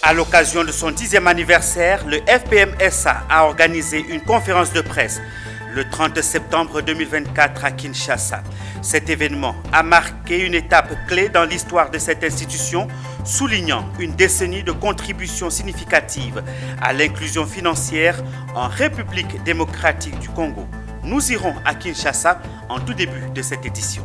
À l'occasion de son 10e anniversaire, le FPM-SA a organisé une conférence de presse le 30 septembre 2024 à Kinshasa. Cet événement a marqué une étape clé dans l'histoire de cette institution, soulignant une décennie de contributions significatives à l'inclusion financière en République démocratique du Congo. Nous irons à Kinshasa en tout début de cette édition.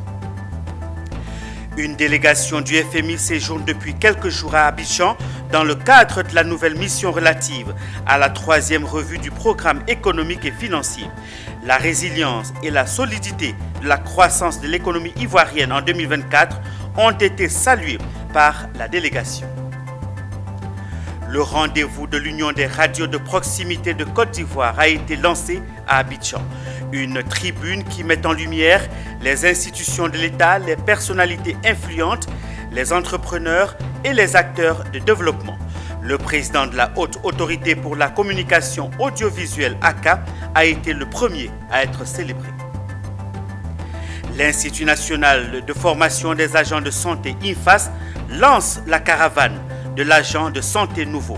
Une délégation du FMI séjourne depuis quelques jours à Abidjan dans le cadre de la nouvelle mission relative à la 3e revue du programme économique et financier. La résilience et la solidité de la croissance de l'économie ivoirienne en 2024 ont été saluées par la délégation. Le rendez-vous de l'Union des radios de proximité de Côte d'Ivoire a été lancé à Abidjan. Une tribune qui met en lumière les institutions de l'État, les personnalités influentes, les entrepreneurs et les acteurs de développement. Le président de la Haute Autorité pour la communication audiovisuelle ACA a été le premier à être célébré. L'Institut national de formation des agents de santé INFAS lance la caravane de l'agent de santé nouveau.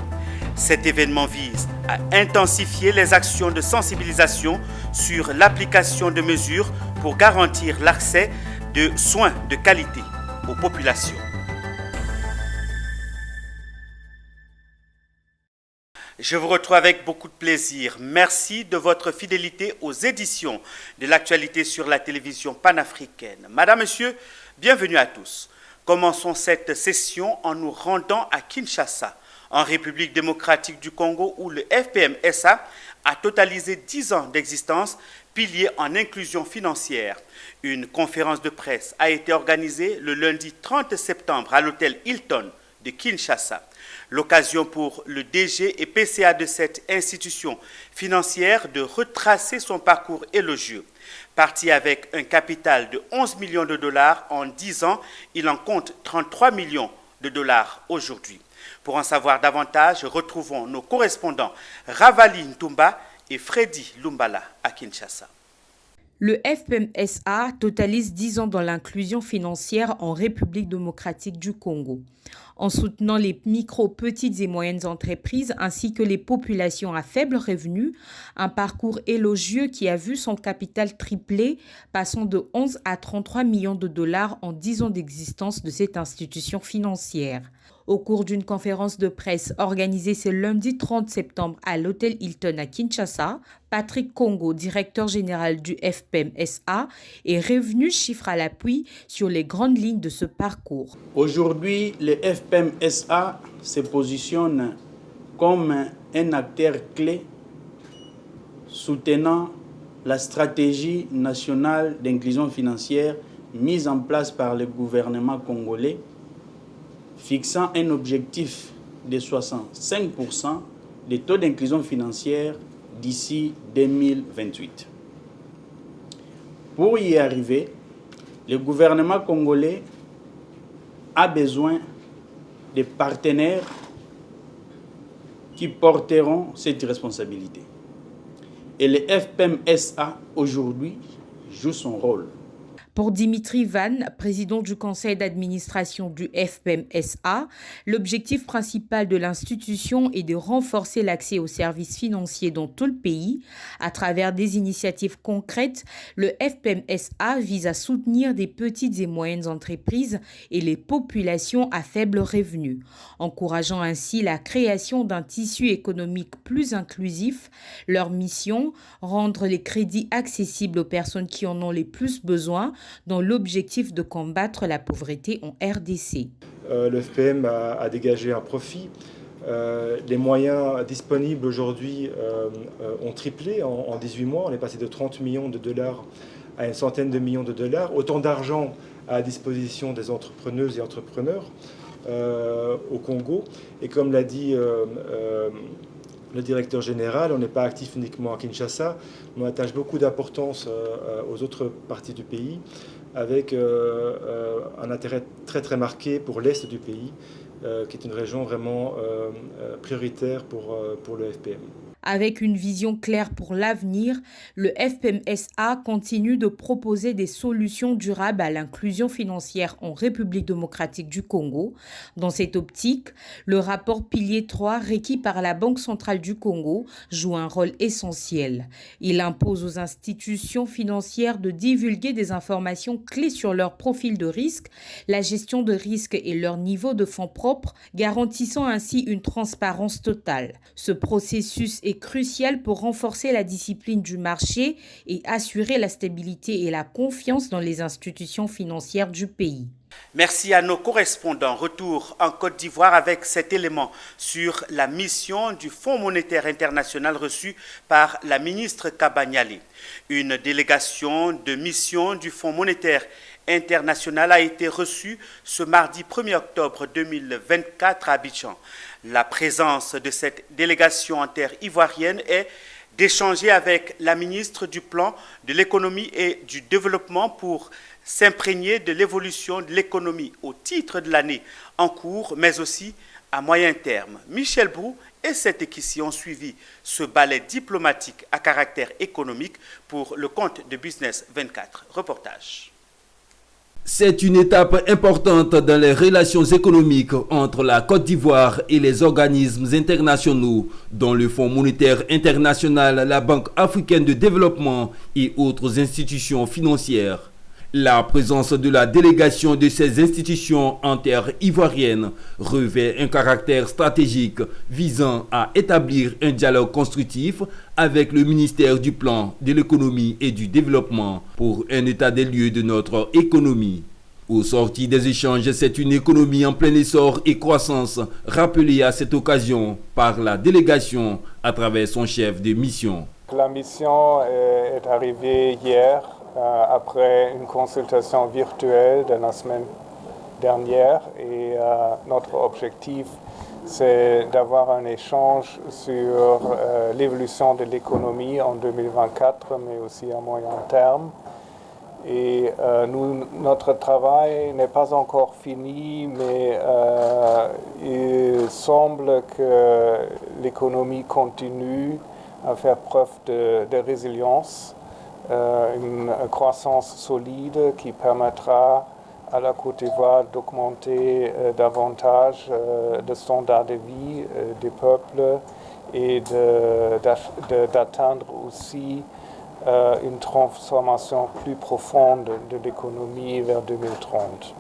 Cet événement vise à intensifier les actions de sensibilisation sur l'application de mesures pour garantir l'accès de soins de qualité aux populations. Je vous retrouve avec beaucoup de plaisir. Merci de votre fidélité aux éditions de l'actualité sur la télévision panafricaine. Madame, Monsieur, bienvenue à tous. Commençons cette session en nous rendant à Kinshasa, en République démocratique du Congo, où le FPM-SA a totalisé 10 ans d'existence, pilier en inclusion financière. Une conférence de presse a été organisée le lundi 30 septembre à l'hôtel Hilton de Kinshasa. L'occasion pour le DG et PCA de cette institution financière de retracer son parcours élogieux. Parti avec un capital de 11 millions de dollars en 10 ans, il en compte 33 millions de dollars aujourd'hui. Pour en savoir davantage, retrouvons nos correspondants Ravali Ntumba et Freddy Lumbala à Kinshasa. Le FPM-SA totalise 10 ans dans l'inclusion financière en République démocratique du Congo. En soutenant les micro, petites et moyennes entreprises ainsi que les populations à faible revenu, un parcours élogieux qui a vu son capital tripler, passant de 11 à 33 millions de dollars en 10 ans d'existence de cette institution financière. Au cours d'une conférence de presse organisée ce lundi 30 septembre à l'hôtel Hilton à Kinshasa, Patrick Congo, directeur général du FPM-SA, est revenu chiffre à l'appui sur les grandes lignes de ce parcours. Aujourd'hui, le FPM-SA se positionne comme un acteur clé soutenant la stratégie nationale d'inclusion financière mise en place par le gouvernement congolais, fixant un objectif de 65% de taux d'inclusion financière d'ici 2028. Pour y arriver, le gouvernement congolais a besoin de partenaires qui porteront cette responsabilité. Et le FPM-SA aujourd'hui joue son rôle. Pour Dimitri Van, président du conseil d'administration du FPM-SA, l'objectif principal de l'institution est de renforcer l'accès aux services financiers dans tout le pays. À travers des initiatives concrètes, le FPM-SA vise à soutenir des petites et moyennes entreprises et les populations à faible revenu, encourageant ainsi la création d'un tissu économique plus inclusif. Leur mission, rendre les crédits accessibles aux personnes qui en ont les plus besoin, dans l'objectif de combattre la pauvreté en RDC. Le FPM a dégagé un profit. Les moyens disponibles aujourd'hui ont triplé en 18 mois. On est passé de 30 millions de dollars à une centaine de millions de dollars. Autant d'argent à disposition des entrepreneuses et entrepreneurs au Congo. Et comme l'a dit le directeur général, on n'est pas actif uniquement à Kinshasa, on attache beaucoup d'importance aux autres parties du pays, avec un intérêt très très marqué pour l'Est du pays, qui est une région vraiment prioritaire pour le FPM. Avec une vision claire pour l'avenir, le FPM-SA continue de proposer des solutions durables à l'inclusion financière en République démocratique du Congo. Dans cette optique, le rapport Pilier 3 requis par la Banque centrale du Congo joue un rôle essentiel. Il impose aux institutions financières de divulguer des informations clés sur leur profil de risque, la gestion de risque et leur niveau de fonds propres, garantissant ainsi une transparence totale. Ce processus est crucial pour renforcer la discipline du marché et assurer la stabilité et la confiance dans les institutions financières du pays. Merci à nos correspondants. Retour en Côte d'Ivoire avec cet élément sur la mission du Fonds monétaire international reçue par la ministre Kabanyale. Une délégation de mission du Fonds monétaire international a été reçue ce mardi 1er octobre 2024 à Abidjan. La présence de cette délégation en terre ivoirienne est d'échanger avec la ministre du Plan, de l'économie et du développement pour s'imprégner de l'évolution de l'économie au titre de l'année en cours, mais aussi à moyen terme. Michel Brou et cette équipe ont suivi ce ballet diplomatique à caractère économique pour le compte de Business 24. Reportage. C'est une étape importante dans les relations économiques entre la Côte d'Ivoire et les organismes internationaux, dont le Fonds monétaire international, la Banque africaine de développement et autres institutions financières. La présence de la délégation de ces institutions en terre ivoirienne revêt un caractère stratégique visant à établir un dialogue constructif avec le ministère du Plan, de l'économie et du développement pour un état des lieux de notre économie. Au sorti des échanges, c'est une économie en plein essor et croissance, rappelée à cette occasion par la délégation à travers son chef de mission. La mission est arrivée hier après une consultation virtuelle de la semaine dernière et notre objectif c'est d'avoir un échange sur l'évolution de l'économie en 2024 mais aussi à moyen terme. Et notre travail n'est pas encore fini, mais il semble que l'économie continue à faire preuve de résilience, une croissance solide qui permettra à la Côte d'Ivoire d'augmenter davantage le standard de vie des peuples et d'atteindre aussi une transformation plus profonde de l'économie vers 2030.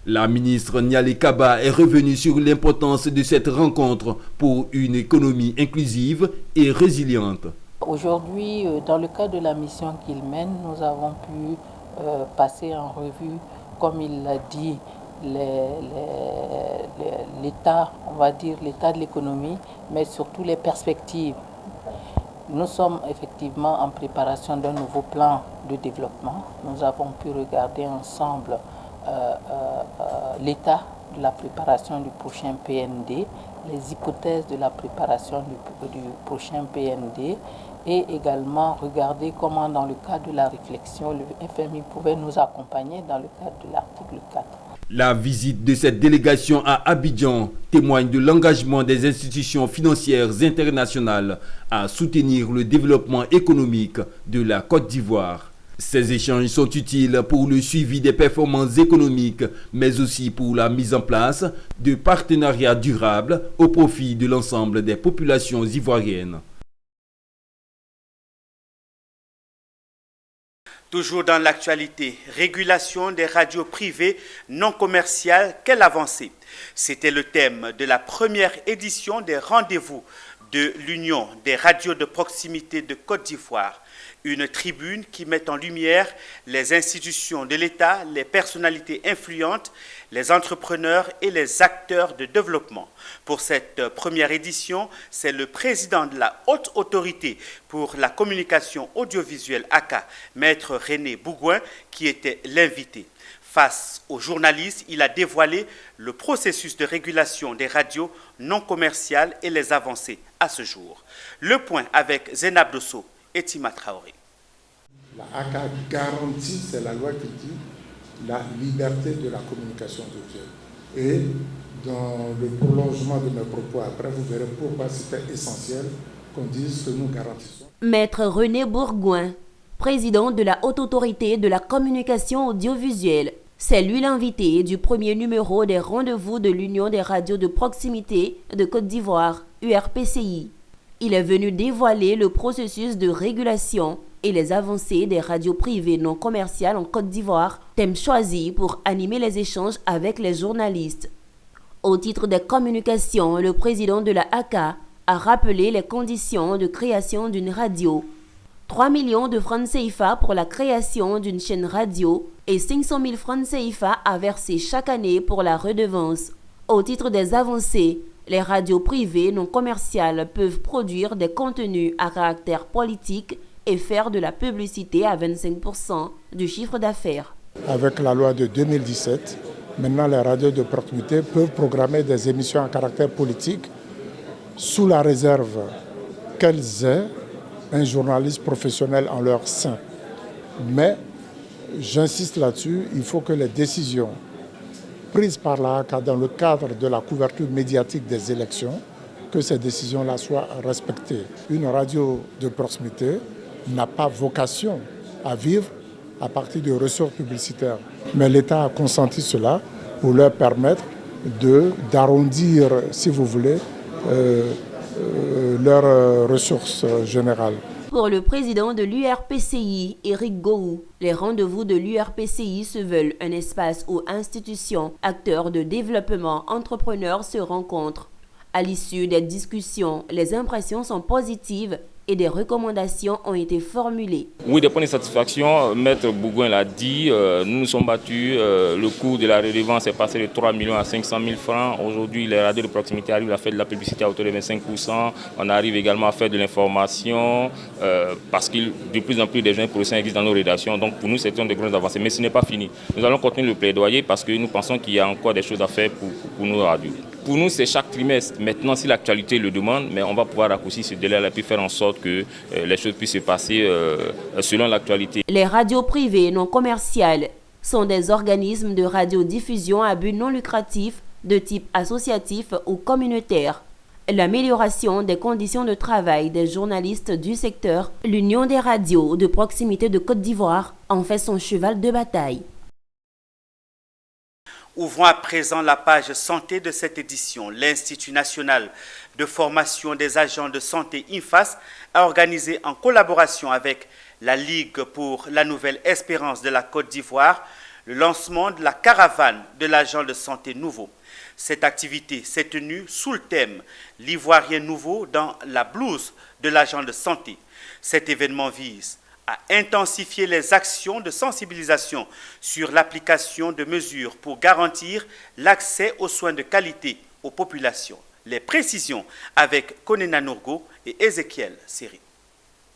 La ministre Niale Kaba est revenue sur l'importance de cette rencontre pour une économie inclusive et résiliente. Aujourd'hui, dans le cadre de la mission qu'il mène, nous avons pu passer en revue, comme il l'a dit, l'état, on va dire l'état de l'économie, mais surtout les perspectives. Nous sommes effectivement en préparation d'un nouveau plan de développement. Nous avons pu regarder ensemble l'état de la préparation du prochain PND, les hypothèses de la préparation du prochain PND et également regarder comment dans le cadre de la réflexion, le FMI pouvait nous accompagner dans le cadre de l'article 4. La visite de cette délégation à Abidjan témoigne de l'engagement des institutions financières internationales à soutenir le développement économique de la Côte d'Ivoire. Ces échanges sont utiles pour le suivi des performances économiques, mais aussi pour la mise en place de partenariats durables au profit de l'ensemble des populations ivoiriennes. Toujours dans l'actualité, régulation des radios privées non commerciales, quelle avancée? C'était le thème de la première édition des rendez-vous de l'Union des radios de proximité de Côte d'Ivoire. Une tribune qui met en lumière les institutions de l'État, les personnalités influentes, les entrepreneurs et les acteurs de développement. Pour cette première édition, c'est le président de la Haute Autorité pour la communication audiovisuelle ACA, Maître René Bougouin, qui était l'invité. Face aux journalistes, il a dévoilé le processus de régulation des radios non commerciales et les avancées à ce jour. Le point avec Zénab Dosso et Tima Traoré. La ACA garantit, c'est la loi qui dit, la liberté de la communication audiovisuelle. Et dans le prolongement de mes propos après, vous verrez pourquoi c'était essentiel qu'on dise que nous garantissons. Maître René Bourgoin, président de la Haute Autorité de la Communication Audiovisuelle. C'est lui l'invité du premier numéro des rendez-vous de l'Union des radios de proximité de Côte d'Ivoire, URPCI. Il est venu dévoiler le processus de régulation et les avancées des radios privées non commerciales en Côte d'Ivoire, thème choisi pour animer les échanges avec les journalistes. Au titre des communications, le président de la ACA a rappelé les conditions de création d'une radio. 3 millions de francs CFA pour la création d'une chaîne radio et 500 000 francs CFA à verser chaque année pour la redevance. Au titre des avancées, les radios privées non commerciales peuvent produire des contenus à caractère politique et faire de la publicité à 25% du chiffre d'affaires. Avec la loi de 2017, maintenant les radios de proximité peuvent programmer des émissions à caractère politique sous la réserve qu'elles aient un journaliste professionnel en leur sein. Mais, j'insiste là-dessus, il faut que les décisions prises par la ACA dans le cadre de la couverture médiatique des élections, que ces décisions-là soient respectées. Une radio de proximité n'a pas vocation à vivre à partir de ressources publicitaires. Mais l'État a consenti cela pour leur permettre d'arrondir, si vous voulez, leurs ressources générales. Pour le président de l'URPCI, Éric Gou, les rendez-vous de l'URPCI se veulent un espace où institutions, acteurs de développement, entrepreneurs se rencontrent. À l'issue des discussions, les impressions sont positives et des recommandations ont été formulées. Oui, des points de satisfaction, Maître Bourgoin l'a dit, nous nous sommes battus, le coût de la redevance est passé de 3 millions à 500 000 francs. Aujourd'hui, les radios de proximité arrivent à faire de la publicité à hauteur de 25%. On arrive également à faire de l'information parce que de plus en plus des jeunes professionnels existent dans nos rédactions. Donc pour nous, c'est une des grandes avancées. Mais ce n'est pas fini. Nous allons continuer le plaidoyer parce que nous pensons qu'il y a encore des choses à faire pour nos radios. Pour nous, c'est chaque trimestre. Maintenant, si l'actualité le demande, mais on va pouvoir raccourcir ce délai-là et puis faire en sorte que les choses puissent se passer selon l'actualité. Les radios privées non commerciales sont des organismes de radiodiffusion à but non lucratif de type associatif ou communautaire. L'amélioration des conditions de travail des journalistes du secteur, l'Union des radios de proximité de Côte d'Ivoire en fait son cheval de bataille. Ouvrons à présent la page santé de cette édition. L'Institut national de formation des agents de santé INFAS a organisé en collaboration avec la Ligue pour la Nouvelle Espérance de la Côte d'Ivoire le lancement de la caravane de l'agent de santé nouveau. Cette activité s'est tenue sous le thème « L'Ivoirien nouveau dans la blouse de l'agent de santé ». Cet événement vise à intensifier les actions de sensibilisation sur l'application de mesures pour garantir l'accès aux soins de qualité aux populations. Les précisions avec Konena Nourgo et Ézéchiel Seri.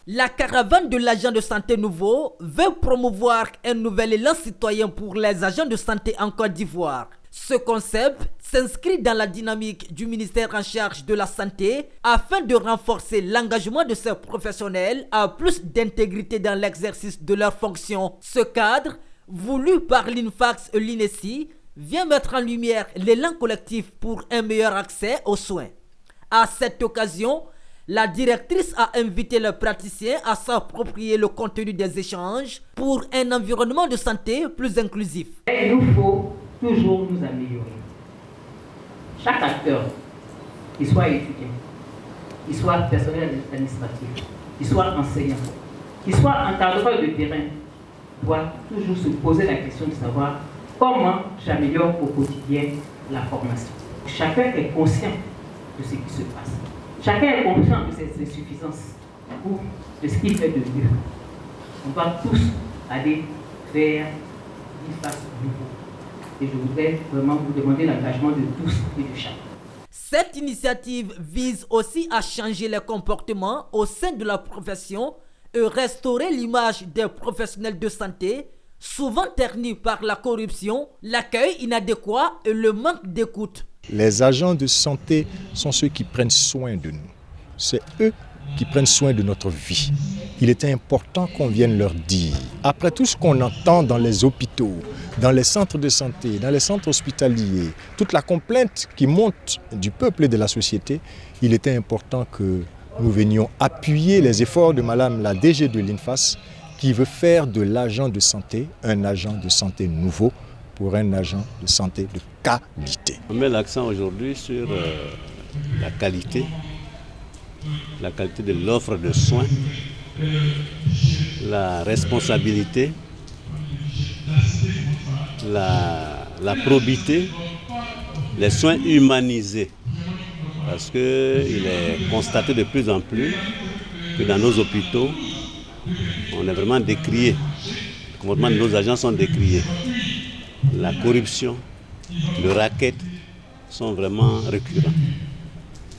La caravane de l'agent de santé nouveau veut promouvoir un nouvel élan citoyen pour les agents de santé en Côte d'Ivoire. Ce concept s'inscrit dans la dynamique du ministère en charge de la santé afin de renforcer l'engagement de ces professionnels à plus d'intégrité dans l'exercice de leurs fonctions. Ce cadre, voulu par l'INFAS et l'INESI, vient mettre en lumière l'élan collectif pour un meilleur accès aux soins. À cette occasion, la directrice a invité les praticiens à s'approprier le contenu des échanges pour un environnement de santé plus inclusif. Il nous faut toujours nous améliorer. Chaque acteur, qu'il soit étudiant, qu'il soit personnel administratif, qu'il soit enseignant, qu'il soit encadreur de terrain, doit toujours se poser la question de savoir comment j'améliore au quotidien la formation. Chacun est conscient de ce qui se passe. Chacun est conscient de ses insuffisances ou de ce qu'il fait de mieux. On doit tous aller vers une face nouveau. Et je voudrais vraiment vous demander l'engagement de tous et de chacun. Cette initiative vise aussi à changer les comportements au sein de la profession et restaurer l'image des professionnels de santé, souvent ternis par la corruption, l'accueil inadéquat et le manque d'écoute. Les agents de santé sont ceux qui prennent soin de nous. C'est eux qui prennent soin de notre vie. Il était important qu'on vienne leur dire, après tout ce qu'on entend dans les hôpitaux, dans les centres de santé, dans les centres hospitaliers, toute la complainte qui monte du peuple et de la société, il était important que nous venions appuyer les efforts de Madame la DG de l'INFAS qui veut faire de l'agent de santé un agent de santé nouveau pour un agent de santé de qualité. On met l'accent aujourd'hui sur la qualité de l'offre de soins, la responsabilité, la probité, les soins humanisés. Parce qu'il est constaté de plus en plus que dans nos hôpitaux, on est vraiment décrié. Le comportement de nos agents sont décriés. La corruption, le racket sont vraiment récurrents.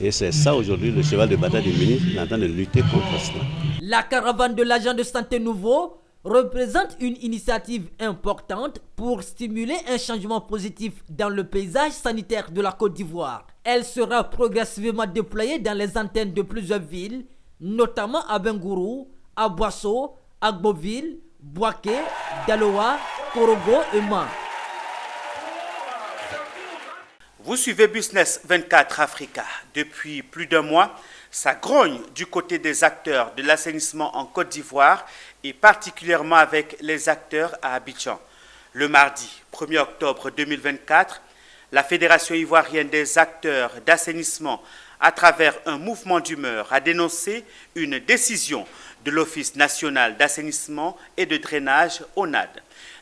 Et c'est ça aujourd'hui le cheval de bataille du ministre, il est en train de lutter contre cela. La caravane de l'agent de santé nouveau représente une initiative importante pour stimuler un changement positif dans le paysage sanitaire de la Côte d'Ivoire. Elle sera progressivement déployée dans les antennes de plusieurs villes, notamment à Bengourou, à Boasso, à Gboville, Boaké, Daloa, Korogo et Man. Vous suivez Business 24 Africa. Depuis plus d'un mois, ça grogne du côté des acteurs de l'assainissement en Côte d'Ivoire et particulièrement avec les acteurs à Abidjan. Le mardi 1er octobre 2024, la Fédération ivoirienne des acteurs d'assainissement, à travers un mouvement d'humeur, a dénoncé une décision de l'Office national d'assainissement et de drainage ONAD.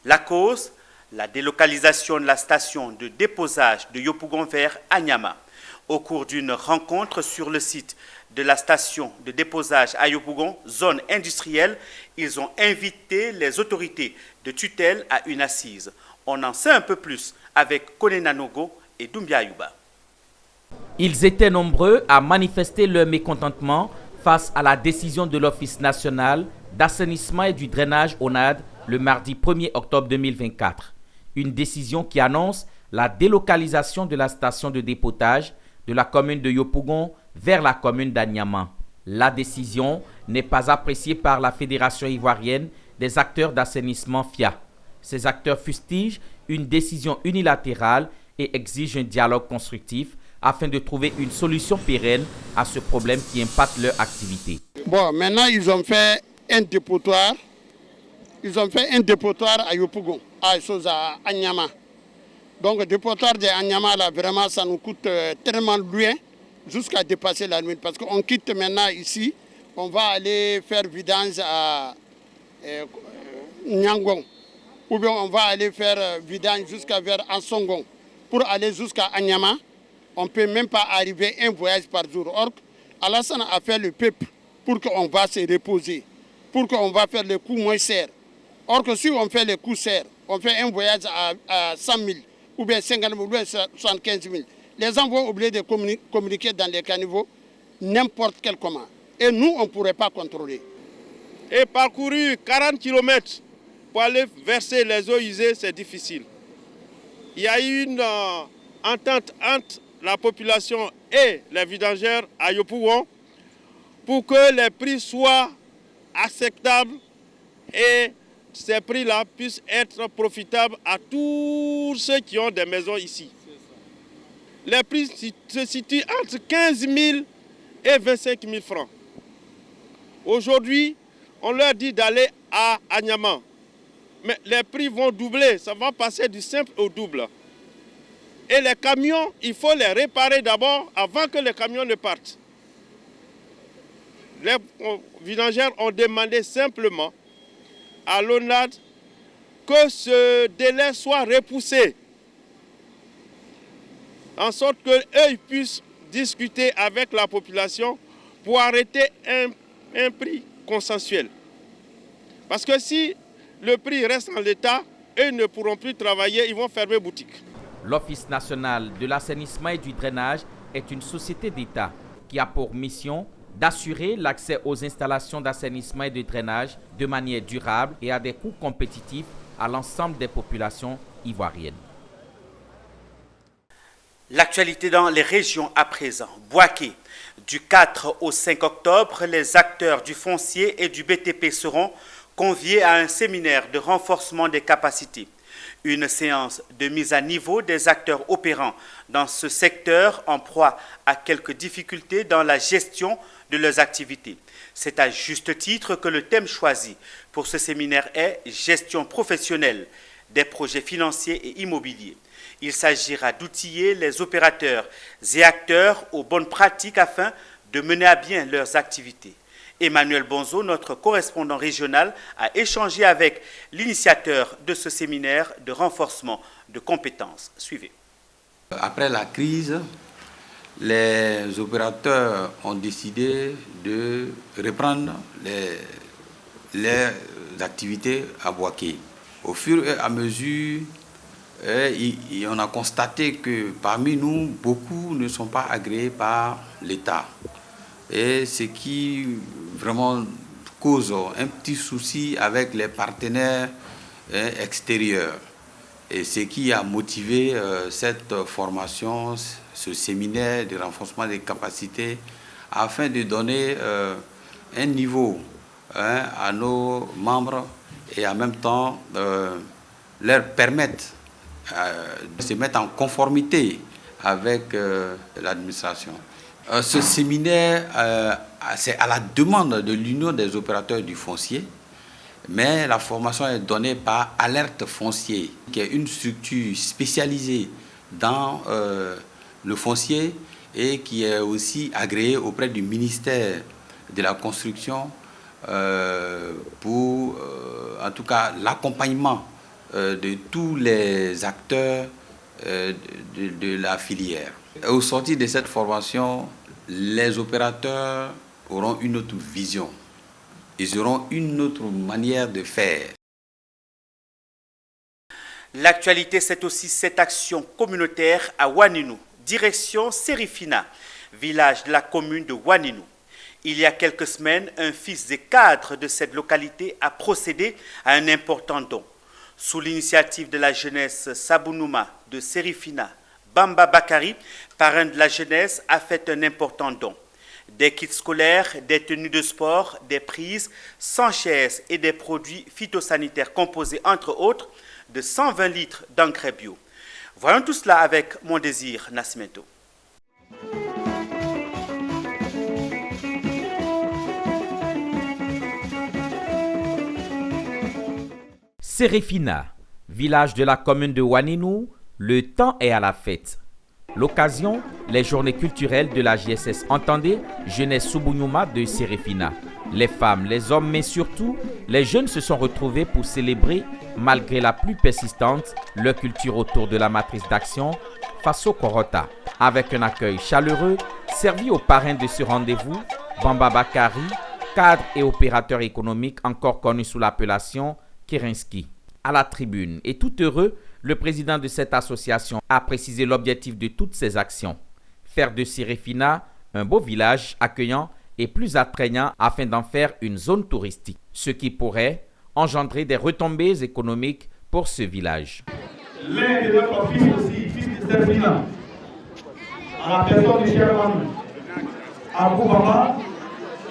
La cause, la délocalisation de la station de déposage de Yopougon vers Anyama. Au cours d'une rencontre sur le site de la station de déposage à Yopougon, zone industrielle, ils ont invité les autorités de tutelle à une assise. On en sait un peu plus avec Kone Nanogo et Doumbia Yuba. Ils étaient nombreux à manifester leur mécontentement face à la décision de l'Office national d'assainissement et du drainage ONAD le mardi 1er octobre 2024. Une décision qui annonce la délocalisation de la station de dépotage de la commune de Yopougon vers la commune d'Anyama. La décision n'est pas appréciée par la Fédération ivoirienne des acteurs d'assainissement FIA. Ces acteurs fustigent une décision unilatérale et exigent un dialogue constructif afin de trouver une solution pérenne à ce problème qui impacte leur activité. Bon, maintenant ils ont fait un dépotoir. Ils ont fait un dépotoir à Yopougon, à Anyama. Donc le dépotoir de Anyama, là, vraiment, ça nous coûte tellement loin jusqu'à dépasser la nuit. Parce qu'on quitte maintenant ici, on va aller faire vidange à Nyangong. Ou bien on va aller faire vidange jusqu'à vers Ansongon. Pour aller jusqu'à Anyama, on ne peut même pas arriver un voyage par jour. Or, Alassane a fait le peuple pour qu'on va se reposer, pour qu'on va faire les coups moins serres. Or que si on fait les coups serres, on fait un voyage à 100 000, ou bien 50 000, ou bien 75 000. Les gens vont oublier de communiquer dans les caniveaux n'importe quel comment. Et nous, on ne pourrait pas contrôler. Et parcourir 40 km pour aller verser les eaux usées, c'est difficile. Il y a eu une entente entre la population et les vidangeurs à Yopougon pour que les prix soient acceptables et ces prix-là puissent être profitables à tous ceux qui ont des maisons ici. Les prix se situent entre 15 000 et 25 000 francs. Aujourd'hui, on leur dit d'aller à Anyama. Mais les prix vont doubler, ça va passer du simple au double. Et les camions, il faut les réparer d'abord avant que les camions ne partent. Les vidangeurs ont demandé simplement à l'ONAD que ce délai soit repoussé, en sorte qu'eux puissent discuter avec la population pour arrêter un prix consensuel. Parce que si le prix reste en l'état, eux ne pourront plus travailler, ils vont fermer boutique. L'Office national de l'assainissement et du drainage est une société d'État qui a pour mission d'assurer l'accès aux installations d'assainissement et de drainage de manière durable et à des coûts compétitifs à l'ensemble des populations ivoiriennes. L'actualité dans les régions à présent. Bouaké. Du 4 au 5 octobre, les acteurs du foncier et du BTP seront conviés à un séminaire de renforcement des capacités. Une séance de mise à niveau des acteurs opérants dans ce secteur en proie à quelques difficultés dans la gestion de leurs activités. C'est à juste titre que le thème choisi pour ce séminaire est « Gestion professionnelle des projets financiers et immobiliers ». Il s'agira d'outiller les opérateurs et acteurs aux bonnes pratiques afin de mener à bien leurs activités. Emmanuel Bonzo, notre correspondant régional, a échangé avec l'initiateur de ce séminaire de renforcement de compétences. Suivez. Après la crise, les opérateurs ont décidé de reprendre les activités à Bouaké. Au fur et à mesure, on a constaté que parmi nous, beaucoup ne sont pas agréés par l'État. Et ce qui vraiment cause un petit souci avec les partenaires extérieurs. Et ce qui a motivé cette formation, ce séminaire de renforcement des capacités, afin de donner un niveau à nos membres et en même temps leur permettre de se mettre en conformité avec l'administration. Ce séminaire, c'est à la demande de l'Union des opérateurs du foncier, mais la formation est donnée par Alerte Foncier, qui est une structure spécialisée dans le foncier et qui est aussi agréée auprès du ministère de la Construction pour, en tout cas, l'accompagnement de tous les acteurs de la filière. Au sortir de cette formation, les opérateurs auront une autre vision. Ils auront une autre manière de faire. L'actualité, c'est aussi cette action communautaire à Ouaninou, direction Serifina, village de la commune de Ouaninou. Il y a quelques semaines, un fils des cadres de cette localité a procédé à un important don. Sous l'initiative de la jeunesse Sabounouma de Serifina, Bamba Bakari, parrain de la jeunesse, a fait un important don. Des kits scolaires, des tenues de sport, des prises, 100 chaises et des produits phytosanitaires composés, entre autres, de 120 litres d'engrais bio. Voyons tout cela avec Mon Désir Nascimento. Serifina, village de la commune de Ouaninou, le temps est à la fête. L'occasion, les journées culturelles de la JSS. Entendez, jeunesse Subunyouma de Serifina. Les femmes, les hommes, mais surtout, les jeunes se sont retrouvés pour célébrer, malgré la pluie persistante, leur culture autour de la matrice d'action Faso Korota. Avec un accueil chaleureux, servi aux parrains de ce rendez-vous, Bamba Bakari, cadre et opérateur économique encore connu sous l'appellation Kerinski. À la tribune et tout heureux, le président de cette association a précisé l'objectif de toutes ces actions. Faire de Serifina un beau village accueillant et plus attrayant afin d'en faire une zone touristique, ce qui pourrait engendrer des retombées économiques pour ce village. L'un de notre fils aussi, fils de Serifina, à la personne du chairman Abou Baba,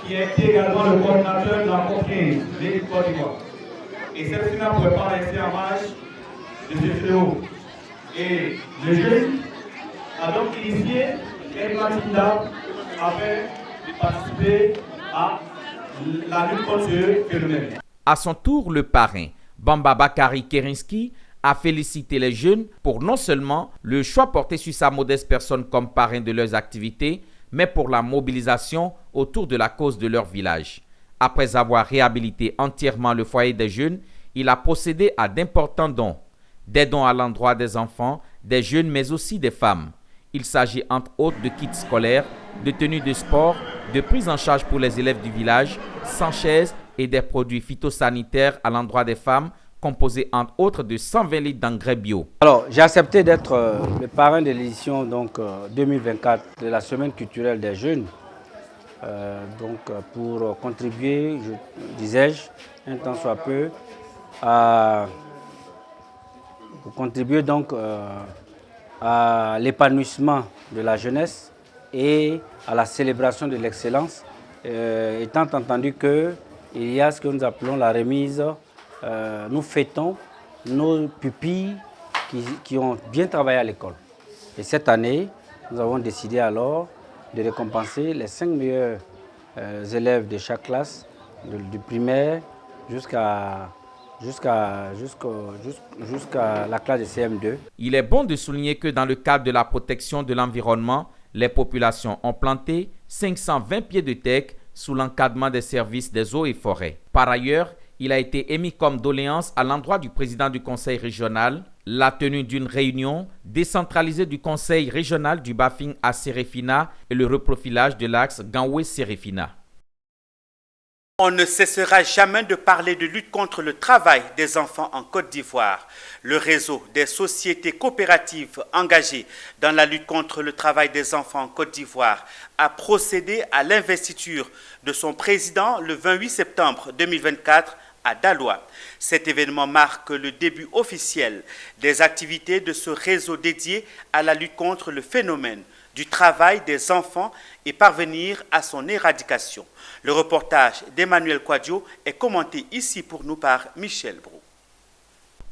qui est également le coordinateur de la COP 15 de Côte d'Ivoire. Et Serifina ne pouvait pas rester en marge de ce fléau. Et le jeune a donc initié un plan d'INDAP afin de participer à la lutte contre ce phénomène. À son tour, le parrain, Bamba Bakari Kerinski, a félicité les jeunes pour non seulement le choix porté sur sa modeste personne comme parrain de leurs activités, mais pour la mobilisation autour de la cause de leur village. Après avoir réhabilité entièrement le foyer des jeunes, il a procédé à d'importants dons. Des dons à l'endroit des enfants, des jeunes, mais aussi des femmes. Il s'agit entre autres de kits scolaires, de tenues de sport, de prise en charge pour les élèves du village, 100 chaises et des produits phytosanitaires à l'endroit des femmes, composés entre autres de 120 litres d'engrais bio. Alors, j'ai accepté d'être le parrain de l'édition 2024 de la Semaine culturelle des jeunes. Pour contribuer, disais-je, un temps soit peu, pour contribuer à l'épanouissement de la jeunesse et à la célébration de l'excellence, étant entendu qu'il y a ce que nous appelons la remise. Nous fêtons nos pupilles qui ont bien travaillé à l'école. Et cette année, nous avons décidé alors de récompenser les 5 meilleurs élèves de chaque classe, du primaire jusqu'à la classe de CM2. Il est bon de souligner que dans le cadre de la protection de l'environnement, les populations ont planté 520 pieds de teck sous l'encadrement des services des eaux et forêts. Par ailleurs, il a été émis comme doléance à l'endroit du président du conseil régional la tenue d'une réunion décentralisée du conseil régional du Bafing à Serefina et le reprofilage de l'axe Ganoué-Serefina. On ne cessera jamais de parler de lutte contre le travail des enfants en Côte d'Ivoire. Le réseau des sociétés coopératives engagées dans la lutte contre le travail des enfants en Côte d'Ivoire a procédé à l'investiture de son président le 28 septembre 2024 à Daloa. Cet événement marque le début officiel des activités de ce réseau dédié à la lutte contre le phénomène du travail des enfants et parvenir à son éradication. Le reportage d'Emmanuel Quadio est commenté ici pour nous par Michel Brou.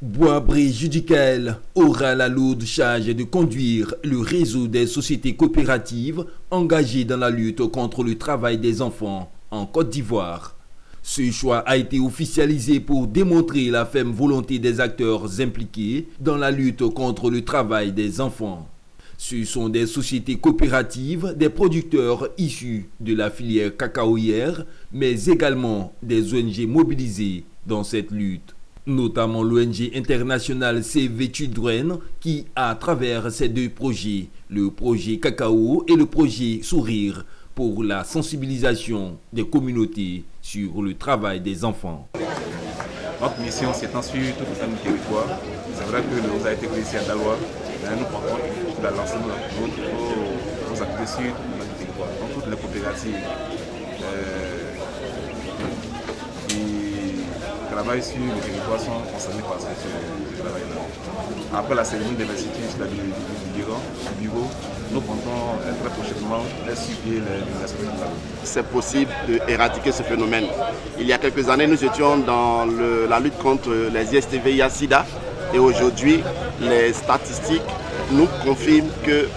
Boisbré Judicaël aura la lourde charge de conduire le réseau des sociétés coopératives engagées dans la lutte contre le travail des enfants en Côte d'Ivoire. Ce choix a été officialisé pour démontrer la ferme volonté des acteurs impliqués dans la lutte contre le travail des enfants. Ce sont des sociétés coopératives, des producteurs issus de la filière cacaoyère, mais également des ONG mobilisées dans cette lutte. Notamment l'ONG internationale Save Children qui, à travers ces deux projets, le projet Cacao et le projet Sourire, pour la sensibilisation des communautés sur le travail des enfants. Notre mission s'étend sur tout le territoire. C'est vrai que le réseau a été créé ici à Daloa, mais nous portons l'ensemble de nos activités sur tout le territoire. Donc toutes les coopératives qui travaillent sur le territoire sont concernées par ce travail-là. Après la cérémonie d'investiture sur la ville du bureau, nous comptons très prochainement suivre les. C'est possible d'éradiquer ce phénomène. Il y a quelques années, nous étions dans la lutte contre les IST-VIH-Sida et aujourd'hui, les statistiques nous confirment que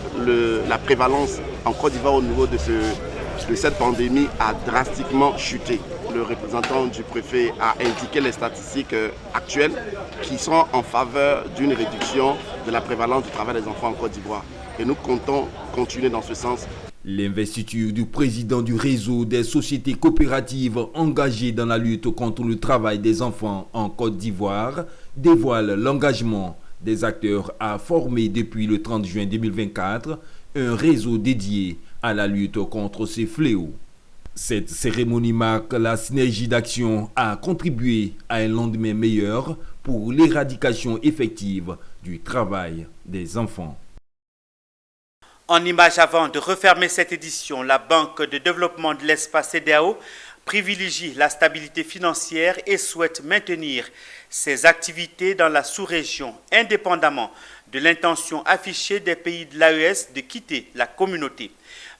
la prévalence en Côte d'Ivoire au niveau de cette pandémie a drastiquement chuté. Le représentant du préfet a indiqué les statistiques actuelles qui sont en faveur d'une réduction de la prévalence du travail des enfants en Côte d'Ivoire. Et nous comptons continuer dans ce sens. L'investiture du président du réseau des sociétés coopératives engagées dans la lutte contre le travail des enfants en Côte d'Ivoire dévoile l'engagement des acteurs à former depuis le 30 juin 2024 un réseau dédié à la lutte contre ces fléaux. Cette cérémonie marque la synergie d'action à contribuer à un lendemain meilleur pour l'éradication effective du travail des enfants. En image, avant de refermer cette édition, la Banque de développement de l'espace CEDEAO privilégie la stabilité financière et souhaite maintenir ses activités dans la sous-région, indépendamment de l'intention affichée des pays de l'AES de quitter la communauté.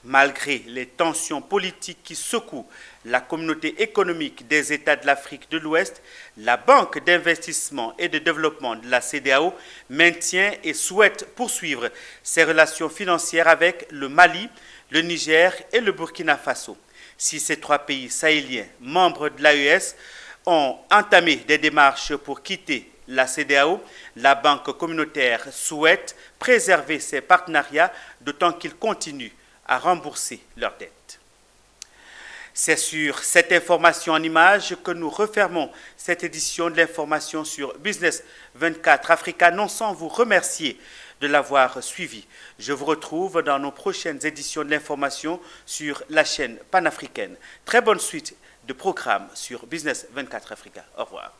Malgré les tensions politiques qui secouent la communauté économique des États de l'Afrique de l'Ouest, la Banque d'investissement et de développement de la CEDEAO maintient et souhaite poursuivre ses relations financières avec le Mali, le Niger et le Burkina Faso. Si ces trois pays sahéliens, membres de l'AES, ont entamé des démarches pour quitter la CEDEAO, la Banque communautaire souhaite préserver ses partenariats, d'autant qu'ils continuent à rembourser leurs dettes. C'est sur cette information en images que nous refermons cette édition de l'information sur Business 24 Africa, non sans vous remercier de l'avoir suivi. Je vous retrouve dans nos prochaines éditions de l'information sur la chaîne panafricaine. Très bonne suite de programmes sur Business 24 Africa. Au revoir.